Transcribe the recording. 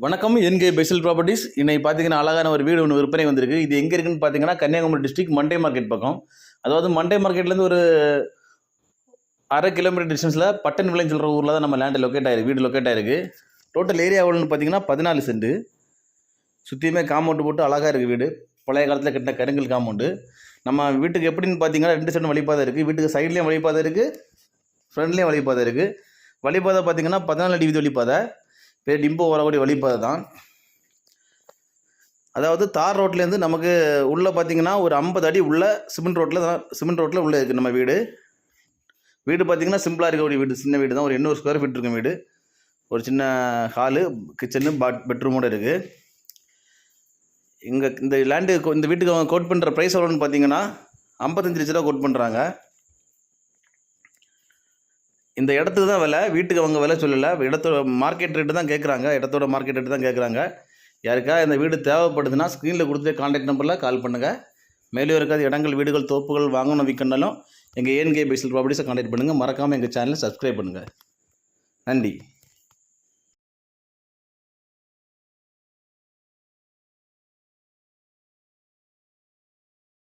வணக்கம் என்கே Bessel properties. இன்னைக்கு பார்த்தீங்கன்னா அழகான ஒரு வீடு ஒன்று விற்பனை வந்திருக்கு. இது எங்கே இருக்குன்னு பார்த்தீங்கன்னா கன்னியாகுமரி டிஸ்ட்ரிக்ட் மண்டே மார்க்கெட் பக்கம். அதாவது மண்டே மார்க்கெட்லேருந்து ஒரு 1/2 கிலோமீட்டர் டிஸ்டன்ஸில் பட்டன் விளைஞ்சு சொல்கிற ஊரில் தான் நம்ம லேண்டு லொக்கேட் ஆயிருக்கு, வீடு லொக்கேட் ஆயிருக்கு. டோட்டல் ஏரியா எவ்வளோன்னு பார்த்தீங்கன்னா 14 சென்ட். சுற்றியுமே காம்பவுண்டு போட்டு அழகாக இருக்குது வீடு. பழைய காலத்தில் கட்டின கருங்கல் காம்பவுண்டு. நம்ம வீட்டுக்கு எப்படின்னு பார்த்தீங்கன்னா 2 சென்ட் வழிபாதை இருக்குது. வீட்டுக்கு சைட்லேயும் வழிபாதை இருக்குது, ஃப்ரண்ட்லேயும் வழிபாதை இருக்குது. வழிபாதை பார்த்தீங்கன்னா 14 அடி வீதி வழிபாதை, டிம்போ வரக்கூடிய வழிபாதை தான். அதாவது தார் ரோட்லேருந்து நமக்கு உள்ளே பார்த்தீங்கன்னா ஒரு 50 அடி உள்ள சிமெண்ட் ரோட்டில் உள்ளே இருக்குது நம்ம வீடு. வீடு பார்த்தீங்கன்னா சிம்பிளாக இருக்கக்கூடிய வீடு, சின்ன வீடு தான். ஒரு 800 ஸ்கொயர் ஃபீட் இருக்கும் வீடு. ஒரு சின்ன ஹாலு, கிச்சனு, பெட்ரூமோடு இருக்குது. இங்கே இந்த லேண்டு இந்த வீட்டுக்கு அவங்க கோட் பண்ணுற ப்ரைஸ் எவ்வளோன்னு பார்த்தீங்கன்னா 55 லட்ச ரூபா கோட் பண்ணுறாங்க. இந்த இடத்துக்கு தான் விலை, வீட்டுக்கு அவங்க விலை சொல்லலை. இடத்தோட மார்க்கெட் ரேட்டு தான் கேட்குறாங்க, இடத்தோட மார்க்கெட் ரேட்டு தான் கேட்குறாங்க. யாருக்கா இந்த வீடு தேவைப்படுதுன்னா ஸ்க்ரீனில் கொடுத்துட்டு கான்டாக்ட் நம்பரில் கால் பண்ணுங்கள். மேலும் இருக்காது இடங்கள், வீடுகள், தோப்புகள் வாங்கணும் விற்கணும்னாலும் எங்கள் ஏஎன்கே பெசல் ப்ராப்பர்ட்டிஸை கான்டாக்ட் பண்ணுங்கள். மறக்காமல் எங்கள் சேனலை சப்ஸ்கிரைப் பண்ணுங்கள். நன்றி.